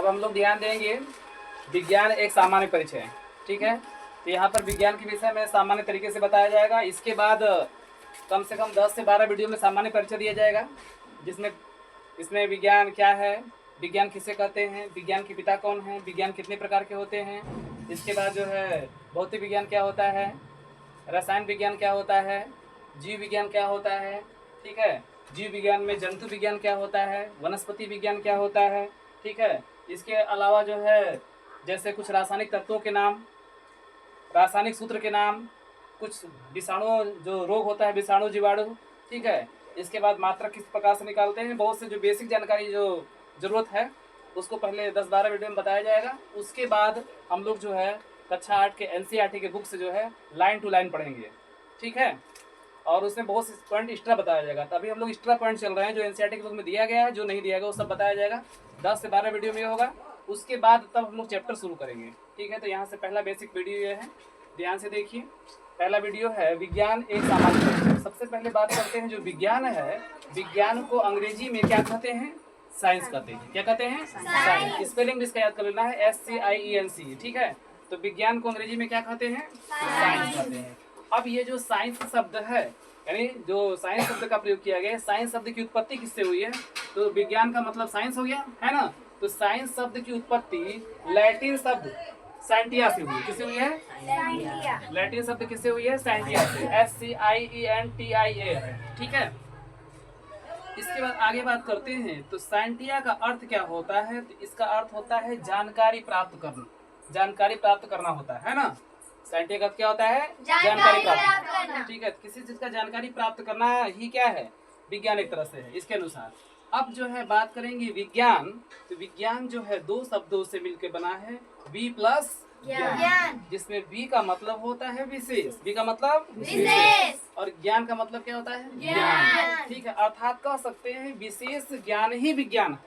अब हम लोग ध्यान देंगे विज्ञान एक सामान्य परिचय है, ठीक है। तो यहाँ पर विज्ञान के विषय में सामान्य तरीके से बताया जाएगा। इसके बाद कम से कम 10 से 12 वीडियो में सामान्य परिचय दिया जाएगा, जिसमें इसमें विज्ञान क्या है, विज्ञान किसे कहते हैं, विज्ञान के पिता कौन हैं, विज्ञान कितने प्रकार के होते हैं। इसके बाद जो है भौतिक विज्ञान क्या होता है, रसायन विज्ञान क्या होता है, जीव विज्ञान क्या होता है, ठीक है। जीव विज्ञान में जंतु विज्ञान क्या होता है, वनस्पति विज्ञान क्या होता है, ठीक है। इसके अलावा जो है जैसे कुछ रासायनिक तत्वों के नाम, रासायनिक सूत्र के नाम, कुछ विषाणु जो रोग होता है, विषाणु जीवाणु, ठीक है। इसके बाद मात्रा किस प्रकार से निकालते हैं, बहुत से जो बेसिक जानकारी जो ज़रूरत है उसको पहले 10-12 वीडियो में बताया जाएगा। उसके बाद हम लोग जो है कक्षा 8 के NCERT के बुक से जो है लाइन टू लाइन पढ़ेंगे, ठीक है। और उसमें बहुत से पॉइंट एक्स्ट्रा बताया जाएगा। तभी हम लोग एक्स्ट्रा पॉइंट चल रहे हैं जो NCERT के बुक में दिया गया है, जो नहीं दिया गया वो सब बताया जाएगा। 10 से 12 वीडियो में होगा। उसके बाद तब हम लोग चैप्टर शुरू करेंगे, ठीक है। तो यहाँ से पहला बेसिक वीडियो ये है, ध्यान से देखिए। पहला वीडियो है विज्ञान एक सामान्य परिचय। सबसे पहले बात करते हैं जो विज्ञान है, विज्ञान को अंग्रेजी में क्या कहते हैं, साइंस कहते हैं। क्या कहते हैं, साइंस। स्पेलिंग इसका याद कर लेना है SCIENC, ठीक है। तो विज्ञान को अंग्रेजी में क्या कहते हैं, साइंस कहते हैं। अब ये जो साइंस शब्द है, यानी जो साइंस शब्द का प्रयोग किया गया है, साइंस शब्द की उत्पत्ति किससे हुई है, तो विज्ञान का मतलब साइंस हो गया, है ना। तो साइंस शब्द की उत्पत्ति लैटिन शब्द साइंटिया से हुई। किससे हुई है, लैटिन शब्द किससे हुई है, साइंटिया से, SCIENTIA है, ठीक है। इसके बाद आगे बात करते हैं तो साइंटिया का अर्थ क्या होता है, तो इसका अर्थ होता है जानकारी प्राप्त करना, जानकारी प्राप्त करना होता है ना। साइंटिया का क्या होता है, जानकारी प्राप्त करना, ठीक है। किसी चीज का जानकारी प्राप्त करना ही क्या है, विज्ञान एक तरह से है इसके अनुसार। अब जो है बात करेंगे विज्ञान, तो विज्ञान जो है दो शब्दों से मिलकर बना है, वी प्लस ज्ञान, जिसमें वी का मतलब होता है विशेष, वी का मतलब विशेष, और ज्ञान का मतलब क्या होता है, ज्ञान, ठीक है। अर्थात कह सकते हैं विशेष ज्ञान ही विज्ञान है।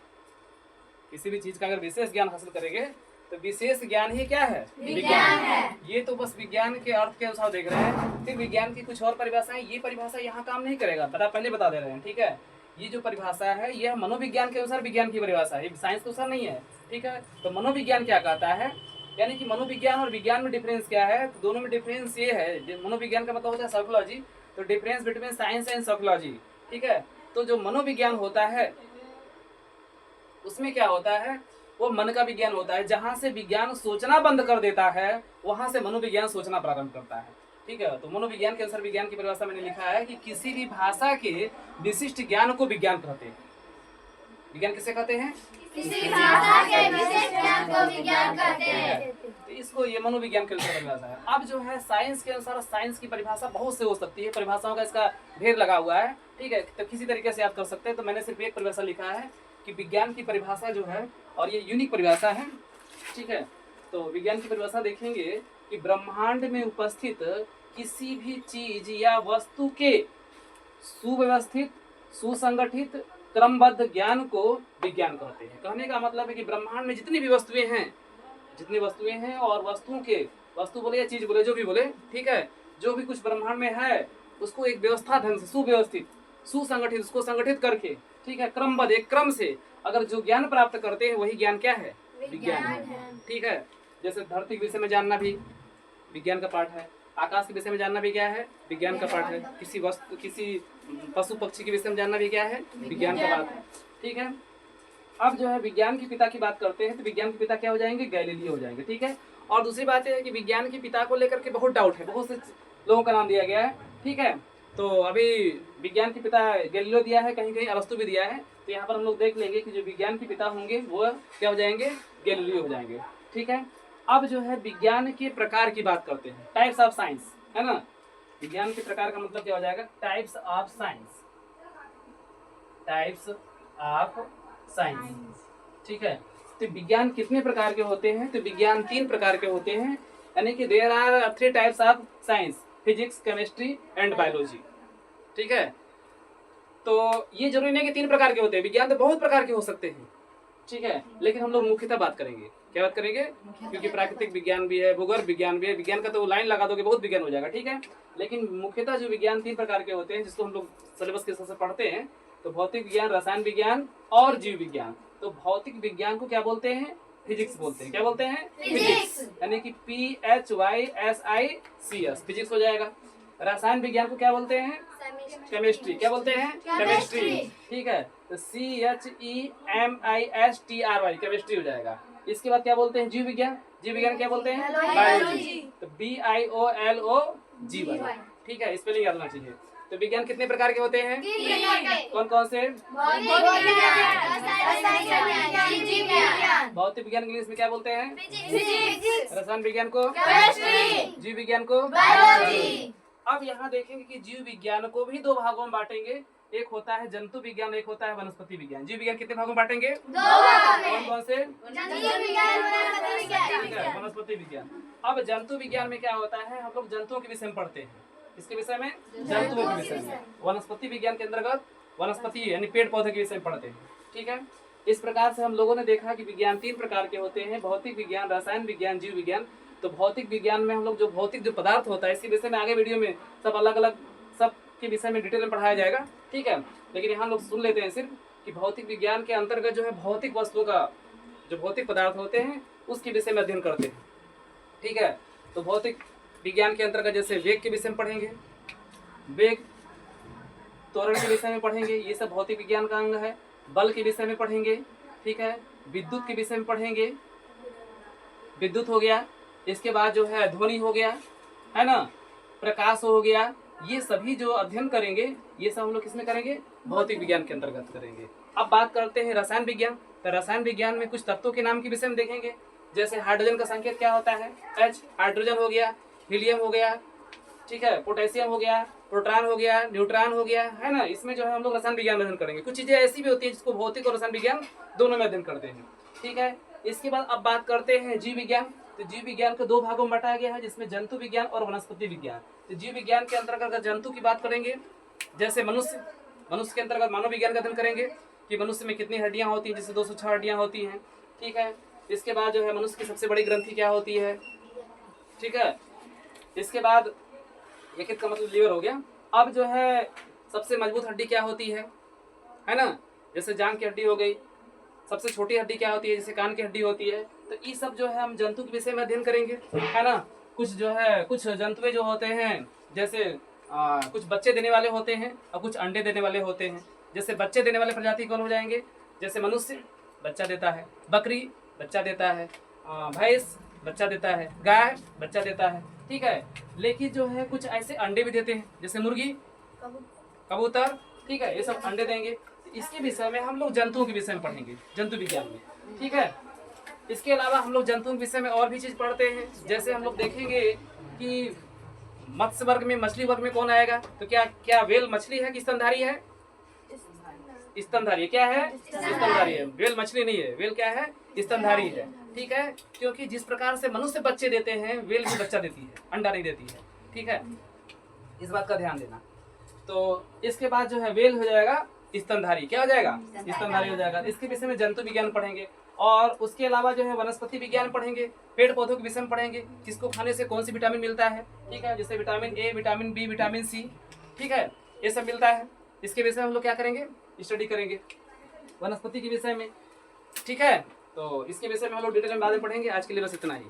किसी भी चीज का अगर विशेष ज्ञान हासिल करेंगे तो विशेष ज्ञान ही क्या है, विज्ञान है। ये तो बस विज्ञान के अर्थ के अनुसार देख रहे हैं। फिर विज्ञान की कुछ और परिभाषाएं, ये परिभाषा यहाँ काम नहीं करेगा, पहले बता दे रहे हैं, ठीक है। ये जो परिभाषा है यह मनोविज्ञान के अनुसार विज्ञान की परिभाषा है, साइंस के अनुसार नहीं है, ठीक है। तो मनोविज्ञान क्या कहता है, यानी कि मनोविज्ञान और विज्ञान में डिफरेंस क्या है, तो दोनों में डिफरेंस ये है, मनोविज्ञान का मतलब होता है साइकोलॉजी, तो difference between science and psychology, ठीक है। तो जो मनोविज्ञान होता है उसमें क्या होता है, वो मन का विज्ञान होता है। जहां से विज्ञान सोचना बंद कर देता है वहां से मनोविज्ञान सोचना प्रारंभ करता है, ठीक है। तो मनोविज्ञान के अनुसार विज्ञान की परिभाषा मैंने लिखा है कि किसी भी भाषा के विशिष्ट ज्ञान को विज्ञान कहते हैं। विज्ञान किसे कहते हैं, किसी भाषा के विशिष्ट ज्ञान को विज्ञान कहते हैं। तो इसको ये मनोविज्ञान के अनुसार परिभाषा है। अब जो है साइंस के अनुसार, साइंस की परिभाषा बहुत से हो सकती है, परिभाषाओं का इसका ढेर लगा हुआ है, ठीक है। तो किसी तरीके से याद कर सकते हैं। तो मैंने सिर्फ एक परिभाषा लिखा है कि विज्ञान की परिभाषा जो है, और ये यूनिक परिभाषा है, ठीक है। तो विज्ञान की परिभाषा देखेंगे कि ब्रह्मांड में उपस्थित किसी भी चीज या वस्तु के सुव्यवस्थित, सुसंगठित, क्रमबद्ध ज्ञान को विज्ञान कहते हैं। कहने का मतलब है कि ब्रह्मांड में जितनी भी वस्तुएं हैं, जितनी वस्तुएं हैं, और वस्तुओं के, वस्तु बोले या चीज बोले, जो भी बोले, ठीक है, जो भी कुछ ब्रह्मांड में है उसको एक व्यवस्था ढंग से, सुव्यवस्थित, सुसंगठित, उसको संगठित करके, ठीक है, क्रमबद्ध, एक क्रम से अगर जो ज्ञान प्राप्त करते हैं वही ज्ञान क्या है, विज्ञान है, ठीक है। जैसे धरती के विषय में जानना भी विज्ञान का पार्ट है, आकाश के विषय में जानना भी क्या है, विज्ञान का पार्ट है, किसी वस्तु, किसी पशु पक्षी के विषय में जानना भी क्या है, विज्ञान का बात है, ठीक है। अब जो है विज्ञान के पिता की बात करते हैं तो विज्ञान के पिता क्या हो जाएंगे, गैलीलियो हो जाएंगे, ठीक है। और दूसरी बात यह है कि विज्ञान के पिता को लेकर के बहुत डाउट है, बहुत से लोगों का नाम दिया गया है, ठीक है। तो अभी विज्ञान के पिता गैलीलियो दिया है, कहीं कहीं अरस्तु भी दिया है। तो यहाँ पर हम लोग देख लेंगे कि जो विज्ञान के पिता होंगे वो क्या हो जाएंगे, गैलीलियो हो जाएंगे, ठीक है। अब जो है विज्ञान के प्रकार की बात करते हैं, टाइप्स ऑफ साइंस, है ना। विज्ञान के प्रकार का मतलब क्या हो जाएगा, types of science, types of science, ठीक है। तो विज्ञान कितने प्रकार के होते हैं, तो विज्ञान 3 प्रकार के होते हैं, यानी कि there are 3 types of science, physics, chemistry and biology, ठीक है। तो ये जरूरी नहीं कि 3 प्रकार के होते हैं, विज्ञान तो बहुत प्रकार के हो सकते हैं, ठीक है। लेकिन हम लोग मुख्यतः बात करेंगे, क्या बात करेंगे, क्योंकि प्राकृतिक विज्ञान भी है, भूगोल विज्ञान भी है, विज्ञान का तो लाइन लगा दोगे बहुत विज्ञान हो जाएगा, ठीक है। लेकिन मुख्यतः जो विज्ञान 3 प्रकार के होते हैं जिसको हम लोग सिलेबस के हिसाब से पढ़ते हैं, तो भौतिक विज्ञान, रसायन विज्ञान और जीव विज्ञान। तो भौतिक विज्ञान को क्या बोलते हैं? फिजिक्स बोलते हैं। क्या बोलते हैं? फिजिक्स। यानी कि PHYSICS फिजिक्स हो जाएगा। रसायन विज्ञान को क्या बोलते हैं? केमिस्ट्री। क्या बोलते हैं? केमिस्ट्री। ठीक है, तो CHEMISTRY केमिस्ट्री हो जाएगा। इसके बाद क्या बोलते हैं? जीव विज्ञान। जीव विज्ञान क्या बोलते हैं? बायोलॉजी। तो BIOLOGY। ठीक है, स्पेलिंग याद होना चाहिए। तो विज्ञान कितने प्रकार के होते हैं? कौन कौन से? भौतिक विज्ञान इंग्लिश में क्या बोलते हैं? रसायन विज्ञान को? जीव विज्ञान को? अब यहाँ देखेंगे कि जीव विज्ञान को भी दो भागों में बांटेंगे। एक होता है जंतु विज्ञान, एक होता है वनस्पति विज्ञान। जीव विज्ञान कितने भागों में बांटेंगे? कौन कौन से? वनस्पति विज्ञान। अब जंतु विज्ञान में क्या होता है? हम लोग जंतुओं के विषय में पढ़ते हैं। इसके विषय में? जंतुओं के विषय में। वनस्पति विज्ञान के अंतर्गत वनस्पति यानी पेड़ पौधे के विषय में पढ़ते हैं। ठीक है, इस प्रकार से हम लोगों ने देखा कि विज्ञान 3 प्रकार के होते हैं, भौतिक विज्ञान, रसायन विज्ञान, जीव विज्ञान। तो भौतिक विज्ञान में हम लोग जो भौतिक जो पदार्थ होता है इसके विषय में आगे वीडियो में सब अलग अलग सब के विषय में डिटेल में पढ़ाया जाएगा। ठीक है, लेकिन यहाँ लोग सुन लेते हैं सिर्फ कि भौतिक विज्ञान के अंतर्गत जो है भौतिक वस्तुओं का जो भौतिक पदार्थ होते हैं उसके विषय में अध्ययन करते हैं। ठीक है, तो भौतिक विज्ञान के अंतर्गत जैसे वेग के विषय में पढ़ेंगे, वेग, त्वरण के विषय में पढ़ेंगे, ये सब भौतिक विज्ञान का अंग है। बल के विषय में पढ़ेंगे। ठीक है, विद्युत के विषय में पढ़ेंगे, विद्युत हो गया। इसके बाद जो है ध्वनि हो गया, है ना, प्रकाश हो गया। ये सभी जो अध्ययन करेंगे ये सब हम लोग किसमें करेंगे? भौतिक विज्ञान के अंतर्गत करेंगे। अब बात करते हैं रसायन विज्ञान। तो रसायन विज्ञान में कुछ तत्वों के नाम के विषय में देखेंगे। जैसे हाइड्रोजन का संकेत क्या होता है? H, हाइड्रोजन हो गया, हीलियम हो गया, ठीक है, पोटेशियम हो गया, प्रोटॉन हो गया, न्यूट्रॉन हो गया, है ना। इसमें जो है हम लोग रसायन विज्ञान में अध्ययन करेंगे। कुछ चीजें ऐसी भी होती है जिसको भौतिक और रसायन विज्ञान दोनों में अध्ययन करते हैं। ठीक है, इसके बाद अब बात करते हैं जीव विज्ञान। तो जीव विज्ञान को 2 भागों में बांटा गया है, जिसमें जंतु विज्ञान और वनस्पति विज्ञान। तो जीव विज्ञान के अंतर्गत अगर जंतु की बात करेंगे, जैसे मनुष्य के अंतर्गत मानव विज्ञान का अध्ययन करेंगे कि मनुष्य में कितनी हड्डियां होती हैं, जैसे 206 हड्डियां होती हैं। ठीक है, इसके बाद जो है मनुष्य की सबसे बड़ी ग्रंथि क्या होती है। ठीक है, इसके बाद यकृत का मतलब लीवर हो गया। अब जो है सबसे मजबूत हड्डी क्या होती है ना, जैसे जांघ की हड्डी हो गई। सबसे छोटी हड्डी क्या होती है, जैसे कान की हड्डी होती है। तो ये सब जो है हम जंतु के विषय में अध्ययन करेंगे, है ना। कुछ जो है कुछ जंतु जो होते हैं जैसे कुछ बच्चे देने वाले होते हैं और कुछ अंडे देने वाले होते हैं। जैसे बच्चे देने वाले प्रजाति कौन हो जाएंगे? जैसे मनुष्य बच्चा देता है, बकरी बच्चा देता है, भैंस बच्चा देता है, गाय बच्चा देता है। ठीक है, लेकिन जो है कुछ ऐसे अंडे भी देते हैं, जैसे मुर्गी, कबूतर। ठीक है, ये सब अंडे देंगे। इसके विषय में हम लोग जंतुओं के विषय में पढ़ेंगे, जंतु विज्ञान में। ठीक है, इसके अलावा हम लोग जंतुओं के विषय में और भी चीज पढ़ते हैं। जैसे हम लोग देखेंगे कि मत्स्य वर्ग में, मछली वर्ग में कौन आएगा? तो क्या वेल मछली है कि स्तनधारी है? स्तनधारी। क्या है? स्तनधारी है। वेल मछली नहीं है, वेल क्या है? स्तनधारी है। ठीक है, क्योंकि जिस प्रकार से मनुष्य बच्चे देते हैं, वेल भी बच्चा देती है, अंडा नहीं देती है। ठीक है, इस बात का ध्यान देना। तो इसके बाद जो है वेल हो जाएगा स्तनधारी। क्या हो जाएगा? स्तनधारी हो जाएगा। इसके विषय में जंतु विज्ञान पढ़ेंगे। और उसके अलावा जो है वनस्पति विज्ञान पढ़ेंगे, पेड़ पौधों के विषय में पढ़ेंगे, किसको खाने से कौन सी विटामिन मिलता है। ठीक है, जैसे vitamin A, vitamin B, vitamin C. ठीक है, ये सब मिलता है। इसके विषय में हम लोग क्या करेंगे? स्टडी करेंगे वनस्पति के विषय में। ठीक है, तो इसके विषय में हम लोग डिटेल में बाद में पढ़ेंगे। आज के लिए बस इतना ही।